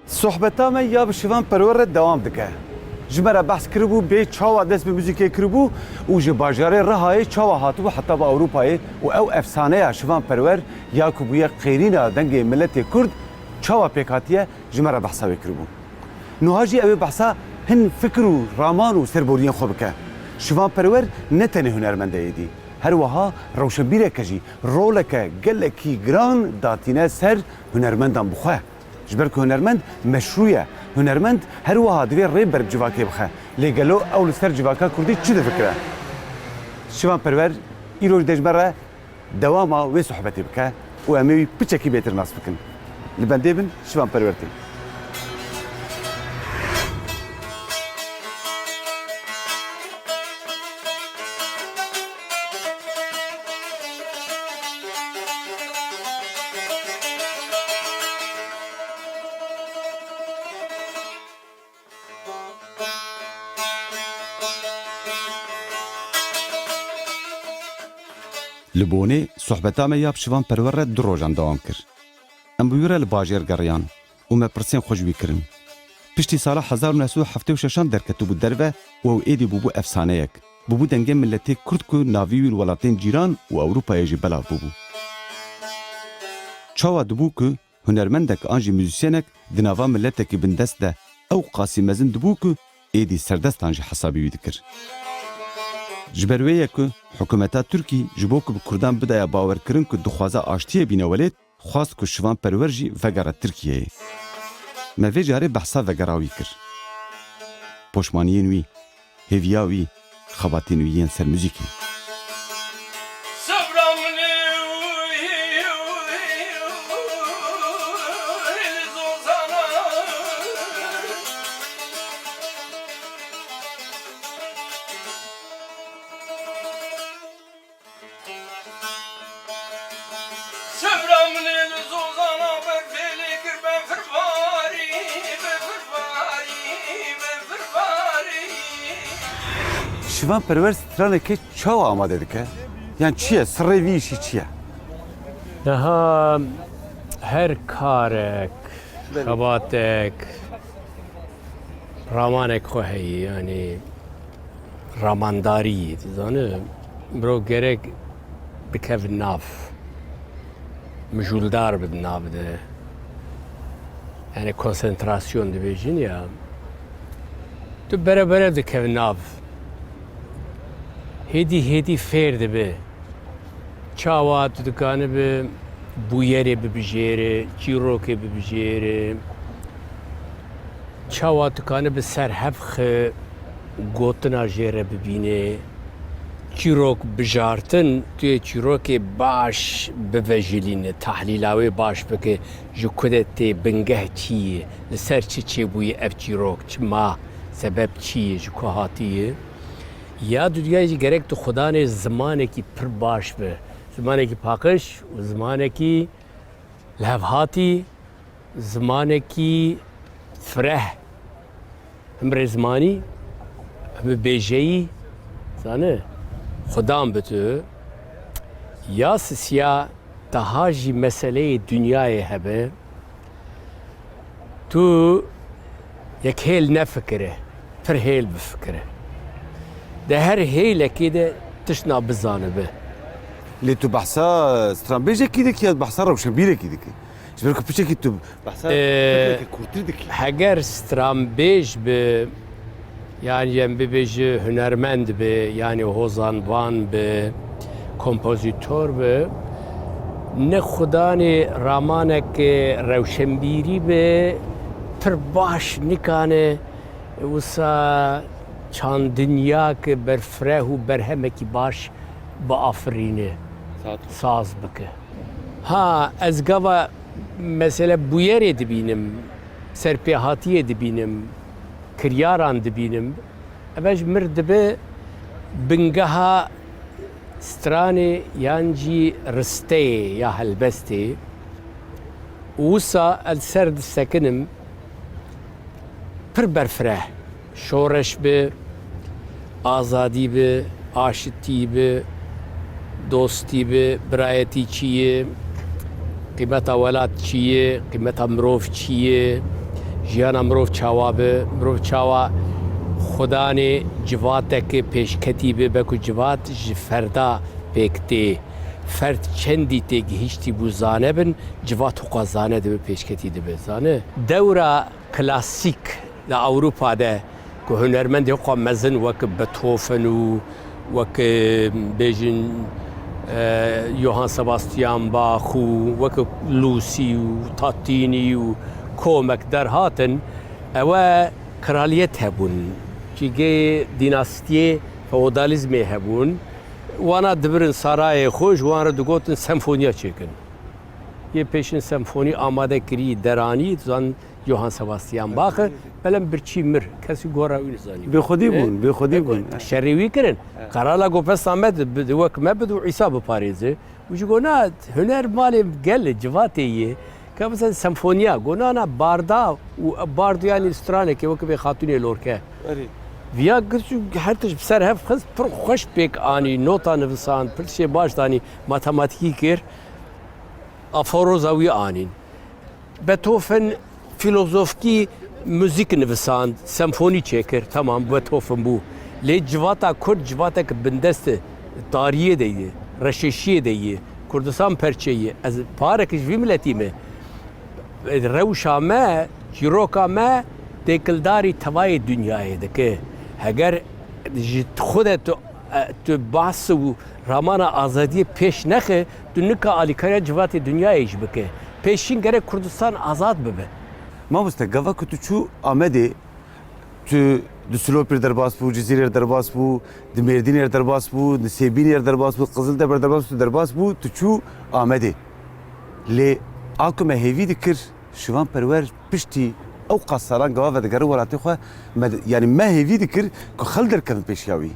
صحبتا me ya bi şivan perwer devam dike. Ji me re behs kiribû bê çawa dest bi müzîkê kiribû û ji bajarê Rihayê çawa hatibû heta bi Ewropayê û ew efsaneya şivan perwer ya ku bûye qêrîna dengê milletê Kurd çawa pêk hatiye ji me re behsa wê kiribû. Niha jî ew ê behsa hin fikir û raman û serboriyên xwe bike. Şivan perwer ne tenê hunermendeyê dî. Her wiha rewşenbîreke jî roleke gelekî giran datîne ser hunermendan bi xwe. Ji ber ku hunermend meşrû ye. Hunermend her wiha divê rê ber civakê bixe. Lê gelo ew li ser civaka Kurdî çi difikire? Şivan perwer îroj de ji me re dewama wê sohbetê bike û em ê wî piçekî bêtir nas bikin. Li bendê bin şivan perwer tê. Li Bonê sohbeta me ya bi şivan perwer re du rojan dewam kir. Em bi wî re li bajêr geriyan û me pirsên xwe ji wî kirin. Piştî sala 1976 derketû bû derve û ew êdî bûbû efsaneyek. Bûbû dengê milletê Kurd ku navî wî li welatên cîran û Ewropayê jî belav bûbû. Çawa dibû ku hunermendek an jî müzîsyenek di nava milletekî bindest de ew qasî mezin dibû ku êdî serdestan jî hesabî wî dikir. Ji ber wê ye ku hikûmeta Tirkî ji bo ku bi Kurdan bidaya bawerkirin ku dixwaza aştiyê bîne welêt, xwast ku şivan perwer jî vegera Tirkiyeyê. Me vê carê behsa vegera wî kir. Poşmaniyên wî, hêviya wî, xebatên wî yên ser müzîkê. Şivan perwer stranekê çawa amade dike? Yani çi ye? Sirrê vî işî çi ye? Daha her karek, xebatek, ramanek xwe heye yani ramandarî dizanî biro gerek bikevin nav mijûldar bidin nav de yani konsentrasyon dibêjin ya tu berebere dikevin nav hêdî fêr dibe çawa tu dikanî bi bûyerê bibijêrî, çîrokê bibijêrî, çawa tu dikanî bi serhevxê gotina jê re bibînê, çîrok bijartin tuyê çîrokê baş bivejilîne, tehlîla wê baş bike ji ku de tê bingeh çi ye, li ser çi çêbûyê ev çîrok, çima, sebeb çi ye, ji ku hatiye. Ya dünyayê jî gerek tu xudanê zimanekî pir baş be, zimanekî paqij û zimanekî levhatî, zimanekî fireh, him rêzmanî, him bêjeyî, zanî xudan bi tu ya sisiya daha jî meseleyê dünyayê hebe tu yek hêl nefikire, pir hêl bifikire. De her hêlekê de tişna bizanibe. Lê tu behsa stranbêjekî dikî ya behsa rewşenbîrekî dikî? Ji ber ku piçekî tu behsa fikrekê kurtî dikî. Heger stranbêj bi yani em bibêje hunermend bi yani hozanvan bi kompozîtor bi ne xudanê ramanekê rewşenbîrî bi pir baş nikane wisa çandinyak berfreh û berhemekî baş biafirîne saz bike. Ha ez gava mesele bûyerê dibînim, serpêhatiyê dibînim, kiryaran dibînim, ev mir dibe bingeha stranê yan jî risteyê ya helbestê wisa ez ser disekinim pir berfreh, şoreş bi, azadî bi, aşitî bi, dostî bi, birayetî çi ye, qîmeta welat çi ye, qîmeta mirov çi ye, ژیانە مرۆڤ چاوا بێ مرۆڤ چاوا خودانێ civateke pêşketî bê be ku civat ji ferda pêk tê ferd çendî tê gihîştî bû zane bin civat xwe zane dibe pêşketî dibe zane dewra klasîk li Ewropa de ku hunermendê xwe mezin wek Beethoven û wek bêjin Johann Sebastian Bach û wek Lucy û Tatînî û komek derhatin ew kraliyet hebûn cîgê dînastiyê feodalizmê hebûn wana dibirin sarayê xwe ji wan re digotin semfoniya çêkin yê pêşin semfonî amade kirî deranî zan Johann Sebastian Bach belem birçî mir kesî gora wî nizanî بخودی بون بخودی بون şerê wî kirin qarala gopesta me wek me bid û îsa biparêze û ji gona huner malê gel civatê yê ka mesela semfoniya gonana barda û bardiyanî stranekê wek bê xatûnê lorke Viya girçû her tişt bi ser hev xiz pir xweş pêk anî nota nivisand pir tişê baş danî matematikî kir aforoza wî anîn Beethoven filozofkî müzik nivisand semfonî çêkir tamam Beethoven bû lê civata Kurd civatek bindest tariyê de ye reşeşiyê de ye Kurdistan perçeyê ez parek ji vî milletî me rewşa me çîroka me têkildarî tevayê dünyayê dike heger ji xwe de tu bahs û ramana azadiyê pêş nexe tu nika alîkariya civatê dünyayê jî bike pêşîn gerek Kurdistan azad bibe ما بسته گاوا که تو چو آمده تو دسلوپر درباس بو جزیره درباس بو دمردین درباس بو نسیبین درباس بو قزل درباس بو درباس بو تو چو آمده لی آکو مهیوی دکر شوان پرور پشتی او قصران گاوا و دگرو ولاتی خو یعنی مهیوی دکر که خل در کن پیشیاوی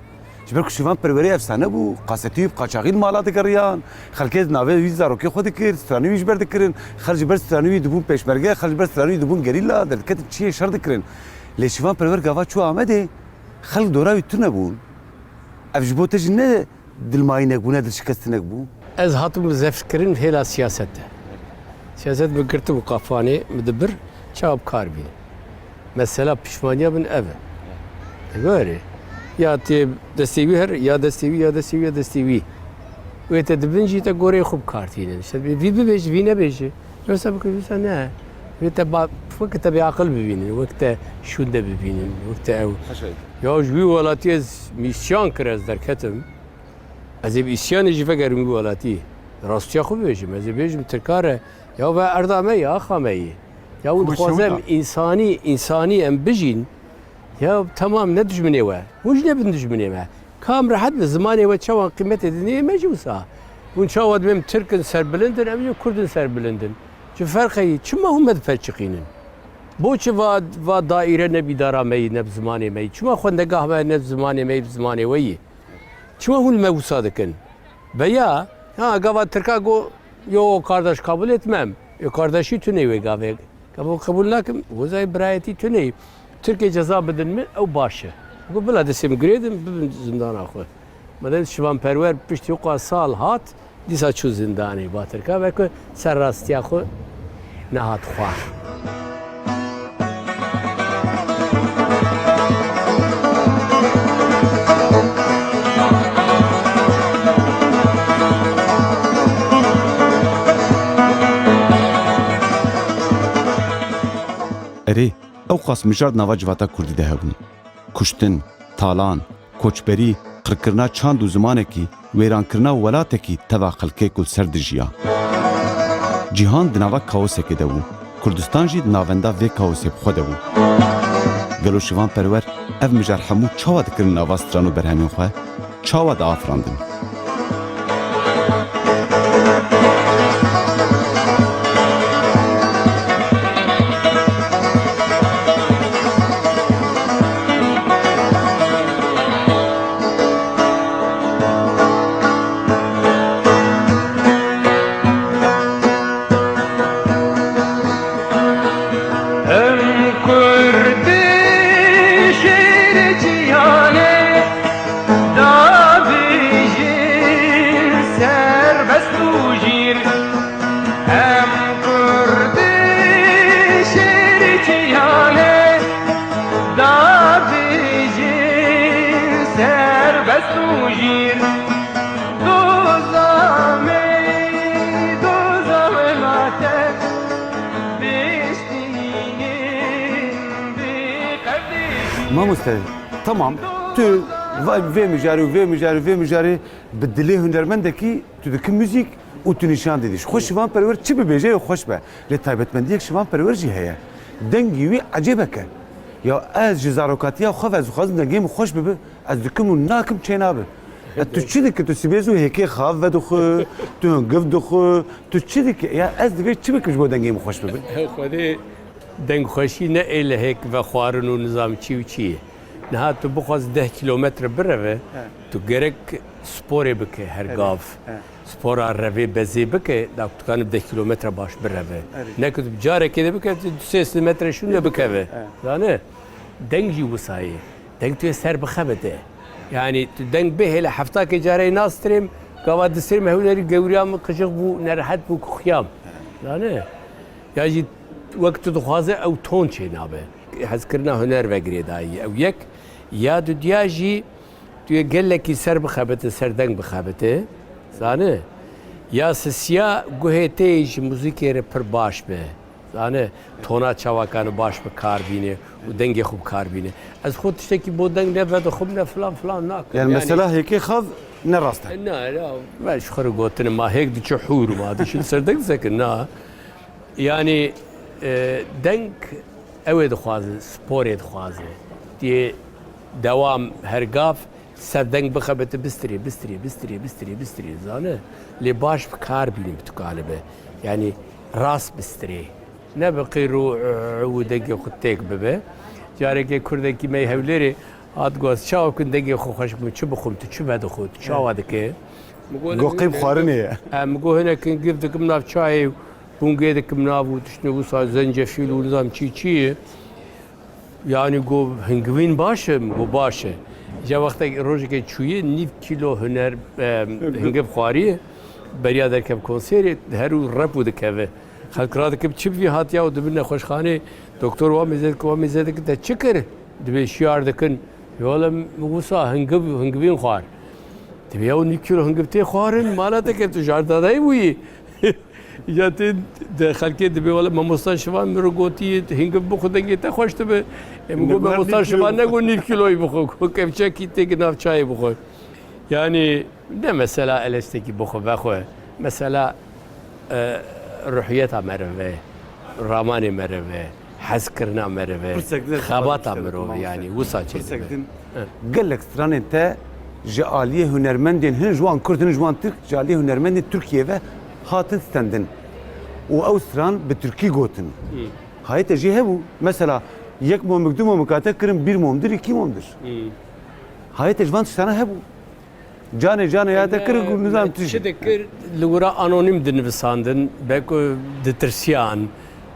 جبر که شوان پروری افسانه بو قاصتی قاچاقین مالات کریان خلکه ناوی ویز زاروکی خود کر استرانی ویش برد کرن خرج بر استرانی دبون پیشمرگه خرج بر استرانی دبون گریلا در کت چیه شرط کرن لی شوان پرور گاوا چو آمده خلک دوراوی تو نبون افجبوته جنه دلماینک بو نه دل شکستنک بو ez hatım zevkirin hela siyasette siyaset bigirti bu kafane müdebir çabuk karbi mesela pişmaniye bin eve böyle ya te destevi her ya destevi ya destevi ya destevi ve te dibinci te gore khub kartine işte bir beş vine beşi yoksa bu kısa ne ve te ba vakit bir akıl bibinin vakit şunda bibinin vakit ev ya jwi velatiyez misyon krez derketim az bir isyan jife bu velati rastya xu bejim az bejim tirkare ya ve erdame ya xameyi ya u xwazem insani em bijin ya tamam ne düşmene ve huj ne bin düşmene ve kam rahat ve zamanı ve çavan kıymet ediniye mecbusa bun çavad benim Türk'ün serbilindin em Kurd'un serbilindin şu farkı çima humed ferçikinin bu çi va daire ne bidara meyi ne zamanı meyi çima xwendegah me ne zamanı meyi zamanı ve çima hul mevsadıkın veya ha gava Türk'a go yo kardeş kabul etmem kardeşi tüne ve gave kabul nakim vazay brayeti tüne Türkiye ceza bedin mi o başı bu bila desim gredim zindan axı maden şivan perver pişti o sal hat disa çu zindani batırka ve ki serrasti axı nahat xwar اره او قاس مجار نوا جواتا کردی ده هبون کشتن تالان کوچبری قرکرنا چاند و زمانه کی ویران کرنا ولاته کی توا خلکه کل سر دجیا جهان دنوا کاوسه که دو کردستان جی ناوندا و کاوسه بخو دو گلو شوان پرور اف مجار همو چاوا دکرن نوا سترانو برهمین خواه چاوا دا آفراندن Kurdi şehri cihane da bijin Mamoste, tamam. Tu ve mücari bi dilê hunermendekî tu dikî müzik û tu nîşan didî. Xwe şivan perwer çi bibêje xweş be. Lê taybetmendiyek şivan perwer jî heye. Dengî wî ecêbek e. Ya ez ji zarokatiya xwe ve dixwazim dengê min xweş bibe, ez dikim û nakim çênabe. Tu çi dikî tu sibêz û hêkê xav vedixwe, tu hungiv dixwe, tu çi dikî? Ya ez divê çi bikim ji bo dengê min xweş bibe? Xwedê dengxweşî ne ê li hêk ve xwarin û nizam çî û çi ye. Niha tu bixwaz 10 kilometre bireve, tu gerek sporê bike her gav. Spora revê bezê bike, da tu kanî 10 kilometre baş bireve. Ne ku tu carekê de bike, tu 3 metre şûn de bikeve. Zanî? Deng jî wisa ye. Deng tu yê ser bixebe de. Yani tu deng bê hêle heftakê careyê nas tirêm, gava disirêm hewlerî gewriya min qişiq bû, nerahet bû kuxyam. Zanî? Ya jî wek tu dixwaze ew ton çê nabe. Hezkirina huner vegirê dayî. Ew yek, ya du diya jî tu yê gelekî ser bixebite, ser deng bixebite. Zanî? Ya sisiya guhê tê ji muzîkê re pir baş be. Zanî? Tona çawakan baş bi kar bîne û dengê xwe bi kar bîne. Ez xwe tiştekî bo deng ne vedixwim ne filan nakim. Yani mesela hêkê xav ne rast e. Ne, ben şu xwe gotinim ma hêk diçe hûr ma dişin ser deng zekin na. Yani deng ew ê dixwaze, sporê dixwaze. Diye devam her gav ser deng bixebite bistirê zanî? Lê baş bi kar bînin bi tukane be. Yani rast bistirê. Ne bi qîr û dengê xwe têk bibe. Carekê kurdekî me hewlêrê hat goz çawa ku dengê xwe xweş bû çi bixwim tu çi vedixwe tu çawa dike. Goqîb xwarinê ye. Em got hinekin giv dikim nav çayê bûngê dikim nav û tiştî wisa zencefîl û nizam çî ye. Yani go hingivîn baş e, go baş e. Ja wextekî rojekê çûyê nîv kîlo huner hingiv xwariye beriya derkev konserê her û rep û dikeve. Xelk radikim çi bivî hatiya û dibine xweşxanê doktor wa mêzê dikin te çi kir? Dibê şiyar dikin. Yolim wisa hingivîn xwar. Dibê ew nîv kîlo hingiv tê xwarin mala teke tu jardadayî bûyî. Ya tê de xelkê dibê wala mamosta şivan mir gotiye hingiv bixwe dengê te xweş dibe. Em got mamosta şivan ne got nîv kîloyî bixwe. Kevçekî têkî nav çayê bixwe. Yani ne mesela elestekî bixwe vexwe. Mesela ruhiyeta mereve, ramanê mereve, hezkirina mereve, xebata mirov yani wisa çê dibe. Gelek stranên te ji aliyê hunermendên hin ji wan Kurd hin ji wan Türk ji aliyê hunermendên Tirkiye ve hatin stendin. û ew stran bi Tirkî gotin. Hayê te jî hebû. Mesela yek momik du momik hate kirin bir momdir, iki momdir. Hayê te ji van tiştana hebû. Canê ya te kirin û nizam tişt. Çi dikir li wira anonim dinivisandin, beko ditirsiyan,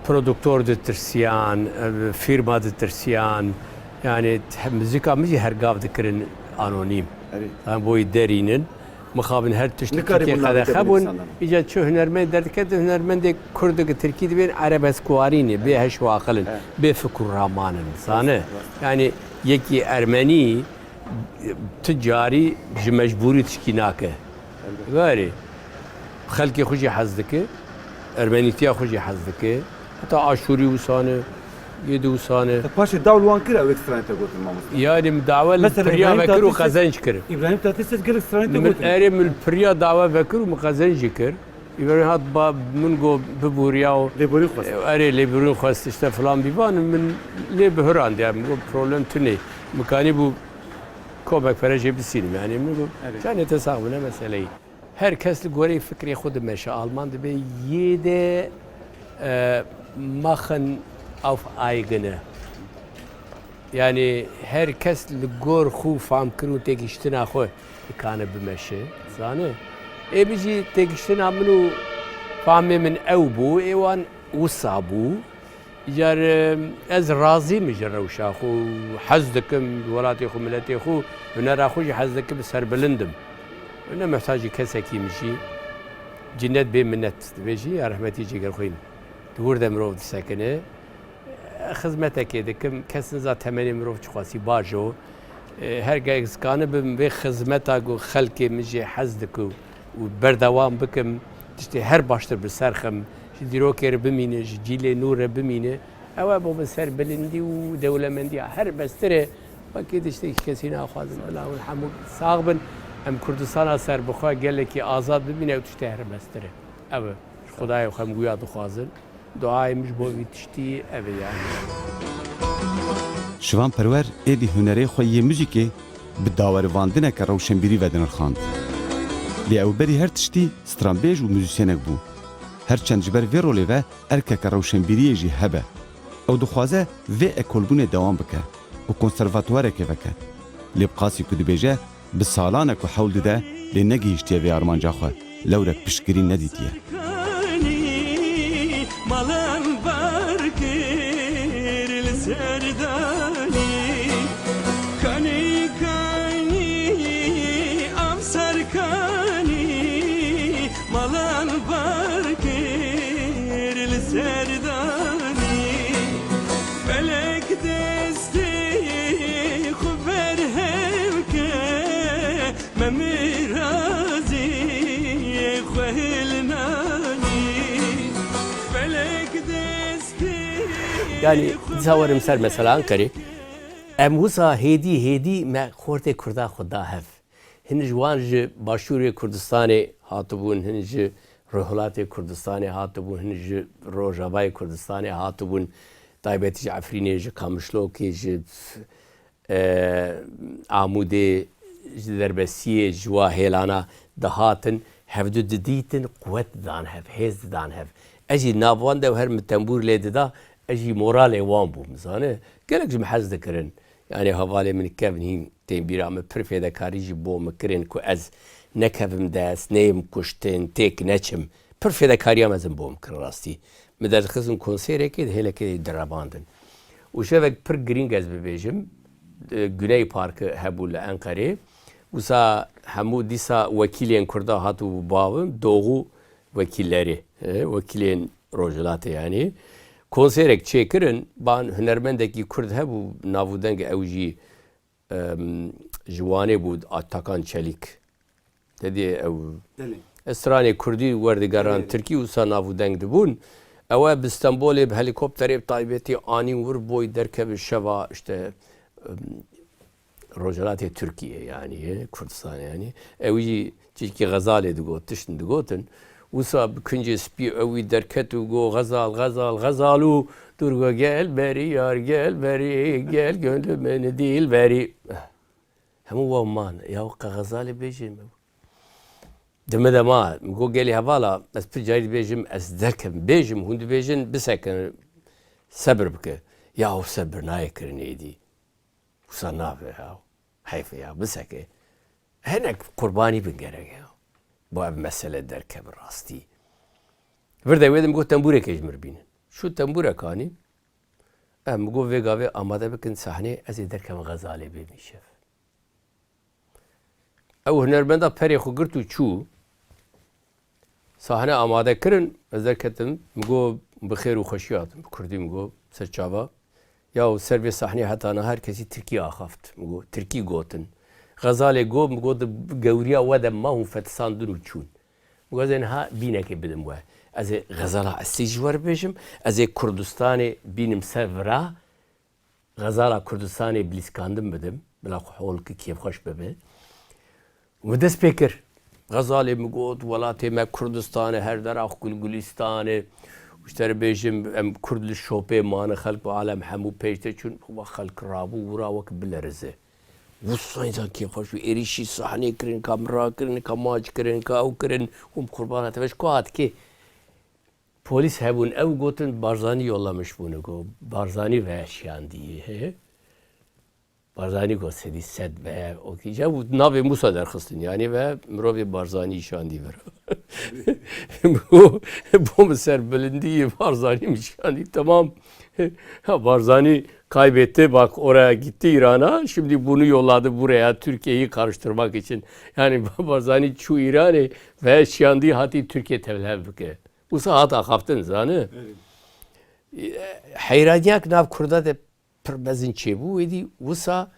produktor ditirsiyan, firma ditirsiyan. Yani müzika mijî her gav dikirin anonim. Yani boyu derînin. Mixabin her tiştî Tirkiye qede xebûn. İca çi hunermend derdikete hunermendê Kurdek Tirkî dibên erebeskwarînê bê heş û aqilin, bê fikr ramanin. Zanî? Yani yekî Ermenî ticarî ji mecbûrî tişkî nake. Garî. Xelkê xwe jî hez dike, Ermenîtiya xwe jî hez dike. Heta aşûrî wisane, yêdî wisane. Paşê dawl wan kir ew ê stranê te gotin mamoste. Yani dawa priya vekir û xezenc kir. İbrahim Tatlıses gelek stranê te Min gotin. erê min priya dawa vekir û min xezenc jî kir. İbrahim hat ba min got bibûriya û Lêborî xwest. erê lêbirûn xwest işte filan bîvan min lê bihirand yani min got problem tune. Mikanî bû komek ferejê bisînim yani min got canê te sağ bûne meseleyî. Herkes li gorî fikrê xwe dimeşe. Alman dibe yê de machen auf eigene. Yani herkes li gor xwe famkir û têgihiştina xwe dikane bimeşe. Zanî? Ê bijî têgihiştina min û famê min ew bû, ê wan wisa bû. Car ez razî me ji rewşa xwe û hez dikim welatê xwe miletê xwe hunera xwe jî hez dikim serbilindim. Ne mehtacî kesekî min jî cinnet bê minnet dibe jî ya rehmetî cigerxwîn. Dûr de mirov disekine. Xizmetekê dikim kesin za temenê mirov çixwasî baş o. Her gelek zikane bim vê xizmeta got xelkê min jî hez dikim û berdewam bikim tiştê her baştir bi ser xim ji dîrokê re bimîne ji cîlê nû re bimîne ew e bo bi serbilindî û dewlemendiya her bestirê وەکی تشتێکی کەسی ناخوازن بەلاون هەموو ساغ بن ئەم کوردستانە سەر بخوا گەلێکی ئازاد ببینە و تشتە هەرمەسترە ئەوە خدای و خەمگویا دخوازن دوای مش بۆ وی تشتی ئەوە یانی Şivan perwer êdî hunerê xwe yê muzîkê bi dawerivandineke rewşenbîrî vedin rixand. Lê ew berî her tiştî stranbêj û muzîsyenek bû. Her çend ji ber vê rolê ve erkeka rewşenbîriyê jî hebe. Ew dixwaze vê ekolbûnê dewam bike û konservatwarekê veke. Lê bi qasî ku dibêje bi salan ku hewl dide lê negihîştiye vê armanca xwe. Lewrek piştgirî nedîtiye. Yani تصورم سر مثلا کری ام وسا هیدی ما خورت کردا خدا هف هنج وان ج باشوری کردستان هاتبون هنج رهلات کردستان هاتبون هنج روجابای کردستان هاتبون تایبت جعفرینی ج کامشلو کی ج عمودی ج دربسیه جوا هیلانا دهاتن هفدو دیتن قوت دان هف هز دان هف اجی نابوان ده هر متنبور لیده دا اجي مورالي وان بو مزانه قالك جم حز ذكرن يعني هوالي من كابن هين تين بيرام برفي دا كاريجي بو مكرن كو از نكفم داس نيم كشتن تيك نچم برفي دا كاريام ازم بو مكر راستي مدار خزم كونسيري كده هلا كده دراباندن وشافك پر جرين گاز ببيجم güney parkı hebul Ankara usa hemu disa vekilin kurda hatu bağım doğu vekilleri vekilin rojelatı yani konserek çekirin ban hünermendeki kurd hebu navudeng evji jwani bud Atakan Çelik dedi ev Esrani Kurdi verdigaran Türkiye usa navudeng dibun ev İstanbul'e bir helikoptere taybeti ani vur boy derkebi şeva işte rojelatı Türkiye yani Kurdistan yani evji çiki gazale digot tiştin digotin وصا بكنجي سبي أوي دركتو جو غزالو درغا gel beri yar gel beri gel gönlüme değil beri همو ومان يا وقا غزالي بيجم دم ما مقو قالي هفالا بس بجاي بيجم أس دركم بيجم هند بيجن بسكن صبر بك يا هو صبر نايكرن ايدي وصا نافع يا حيف يا بسكه هناك قرباني بنقرق يا bu ev mesele derken rastı. Bir de dedim ki tembure kejmir binin. Şu tembure kani, em bu vegave amade bikin sahne az derken gazale bemişef. Ev hünerbenda peri xugirtu çu sahne amade kirin az derketim bu bixir u xoşiyat kurdim bu serçava ya servi sahne hatta herkesi Türkiye axaft bu Türkiye gotin. غزالي قوم قود جوريا ودم ما هم فتسان دنو تشون وزين ها بينك بدم واه از غزالة استيجوار بيجم از كردستاني بينم سفرا غزالة كردستاني بليسكاندم بدم بلا حول كيف خوش ببه ودس بكر غزالي مقود ولاتي ما كردستاني هر در اخ گلستاني وشتر بيجم ام كرد الشوبي مان خلق عالم حمو بيجته چون هو خلق رابو ورا وك بلرزه وصل insan ki hoş bir erişi sahne kırın kamera kırın kamaç kırın kav kırın kurban ateş koat ki polis hebun ev gotun Barzani yollamış bunu go Barzani ve şiyan diye Barzani go sedi sed ve o ki ya bu nabe Musa derxistin yani ve Mrovi Barzani şiyan diye bu mesela bilindi Barzani şiyan diye tamam Barzani kaybetti bak oraya gitti İran'a şimdi bunu yolladı buraya Türkiye'yi karıştırmak için yani Barzani şu İran'ı ve şiandi hati Türkiye tevlevke bu saat akaptın zanı hayranyak nav kurda de perbezin çebu edi usa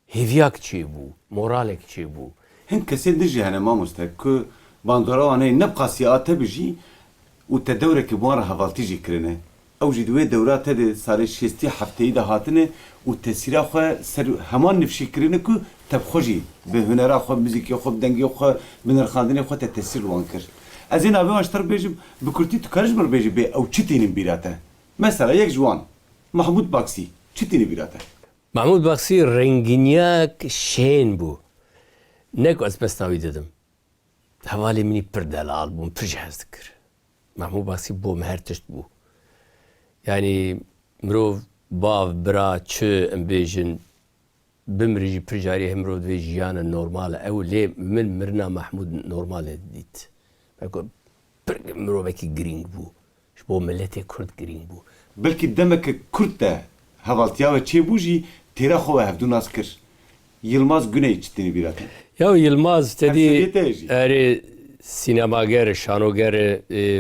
hevyak çebu moralek çebu Hin kesin dici hani mamustek ku bandora ane ne qasiyate biji u tedawrek bu ara havalti jikrine او جی دوی دورات ده سال شستی هفته‌ای ده هاتنه و تسیرا خو سر همان نفشی کرینه کو تب خوجی به هنر خو موزیک خو دنگی خو بنر خواندن خو تسیر وان کر از این ابی ماشتر بیجم بکرتی تو کارش بر بیجی به او چتینین بیراته مثلا یک جوان محمود باکسی چتینی بیراته محمود باکسی رنگینیاک شین بو نکو از بسناوی dedim havali mini pir delal bûm pir jî hez dikir Mahmud Baksî bû me her tişt bû yani mirov bav bira çi em bêjin bimrî jî pir carî mirov divê jiyana normal ew lê min mirina Mahmud normal dît pir mirovekî girîng bû ji bo milletê Kurd girîng bû belkî demeke Kurd de hevaltiya ve çêbû jî têra xwe ve hevdû nas kir Yılmaz Güney çitînî birate Ya Yılmaz dedi Hepsi eri sinemager, şanoger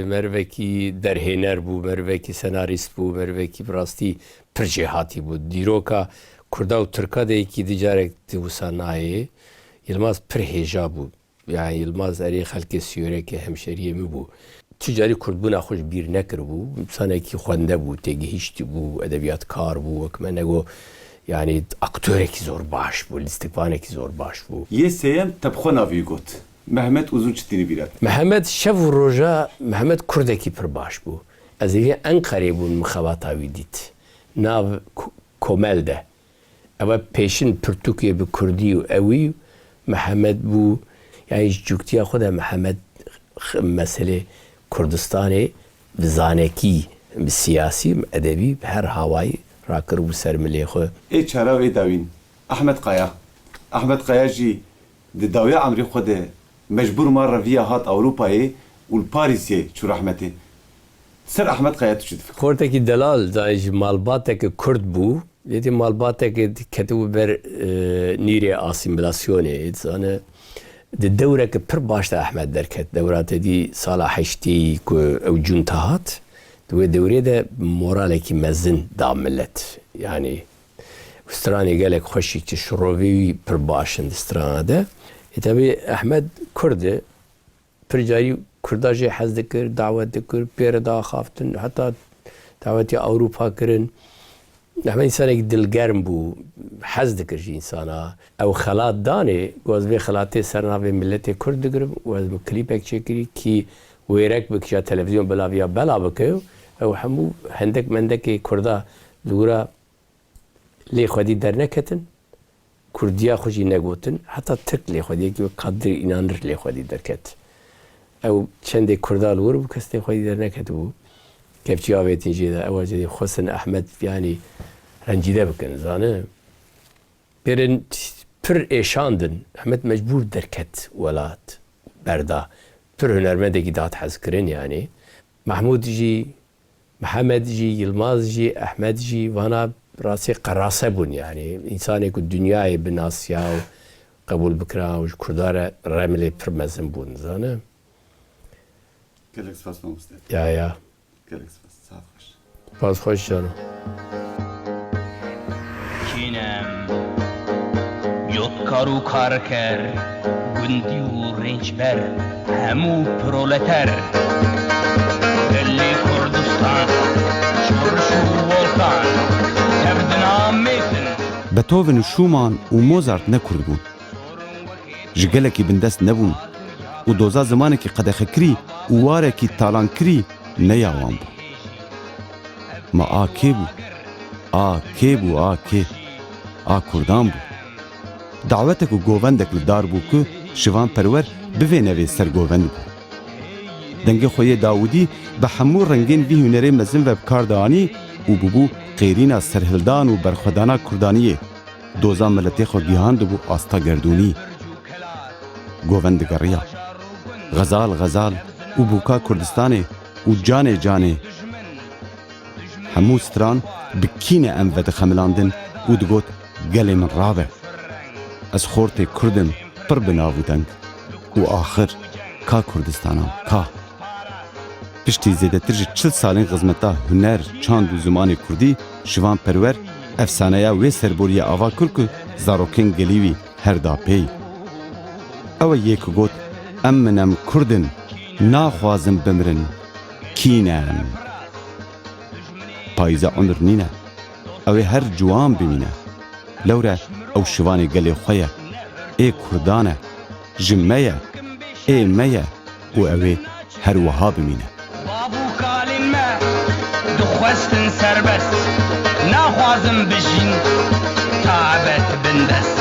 merveki derhener bu, merveki senarist bu, merveki brasti pircehati bu. Diroka Kurda u Türka de iki dicarekti bu sanayi. Yılmaz pirheja bu. Yani Yılmaz eri halke siyöreke hemşeriye mi bu. Ticari Kurd buna hoş bir nekir bu. Sanaki xwende bu, tegihişti bu, edebiyatkar bu, ekmenego yani aktöreki zor baş bu, listikvaneki zor baş bu. Yê sêyem tebxwe navê got. Mehmet Uzun çitînî birate. Mehmet şev roja Mehmet Kurdekî pir baş bû. Ez ê Enqereyê bûn mixebata wî dît. Nav Komel de. Ew pêşin Pirtûkê bi Kurdî û ewî Mehmet bû. Yani ji cuktiya xwe de Mehmet meselê Kurdistanê bi zanekî, bi siyasî, edebî her havayî rakir bû ser milê xwe. Ê çara wê dawîn. Ahmet Qaya. Ahmet Qaya jî di dawiya emrî xwe de mecbûr ma reviya hat Ewropayê û Parîsê çû rahmetê. Ser Ahmet Qaya tu çi difikir? Kortekî delal da ji malbateke Kurd bû. Yedî malbateke ketibû ber nîrê asimilasyonê. Zane di dewreke pir baş de Ahmed derket. Dewratê dî sala heştî ku ew cunta hat. Di wê dewrê de moralekî mezin da millet. Yani stranê gelek xweşî ki şirovê wî pir başin di strana de. Tabii Ahmed Kurd e pir carî Kurda jê hez dikir, dawet dikir, pêre daxaftin, heta dawetî Ewropa kirin. Ahmed însanekî dilgerm bû, hez dikir ji însana. Ew xelat danê, goz vê xelatê ser navê milletê Kurd dikirim û ez bi klîpek çêkirî kî wêrek bikişa televîzyon bilaviya bela bike ew hemû hendek mendekê Kurda li wira lê xwedî derneketin. Kurdiya xwe jî negotin, heta Tirk lê xwediyekî wek Kadir İnanır lê xwedî derket. Ew çendê Kurda li wir bû kes lê xwedî derneketibû. Kevçiya avêtin jê de ew jî xwestin Ahmed yanî rencîde bikin zanî. Pêrên pir êşandin, Ahmed mecbûr derket welat berda. Pir hunermendekî dat hez kirin yani. Mahmud jî, Mehmed jî, Yılmaz jî, Ahmed jî vana rastî qerase bûn yani. İnsanê ku dünyayê bi nasiya û qebûl bikira û ji Kurda re remilê pir mezin bûn zanî. Gelek spas mamoste. Ya. Gelek spas. Sağ hoş. Pas hoş canım. Kinem Yot karu karker Gundi u rençber Hemu proleter Belli Kurdistan Çorşu volkan Tevdina metin Beethoven û Schumann û Mozart ne Kurd bûn. Ji gelekî bindest nebûn û doza zimanekî qedexekirî û warekî talankirî neya wan bû. Ma a kê bû? A kê bû a kê? A Kurdan bû. Dawetek û govendek li dar bû ku şivanperwer bivê nevê sergovend bû. Dengê xwe Dawudî bi hemû rengên vî hunerê mezin ve bikar danî û bûbû qêrîna serhildan û berxwedana Kurdaniyê. Doza milletê xwe gîhandibû asta gerdûnî. Govend digeriya. Xezal xezal û bûka Kurdistanê û canê canê. Hemû stran bi kînê em vedixemilandin û digot gelê min rabe. Ez xortê Kurdim pir bi nav û deng. û axir ka Kurdistanan ka. Piştî zêdetir ji 40 salên xizmeta huner, çand û zimanê Kurdî, şivanperwer efsaneya wê serboriya ava kir ku zarokên gelî wî her da pey. Ew yê ku got em min em Kurdin, naxwazim bimirin, kînem. پاییزە عمر نینە ئەوێ هەر جوان ببینە لەورە ئەو شیوانی گەلێ خۆیە ئێ کوردانە ژمەیە ئێمەیە و ئەوێ هەروەها ببینە بابو کالین me دخواستن serbest ناخوازم بژین تابت بندست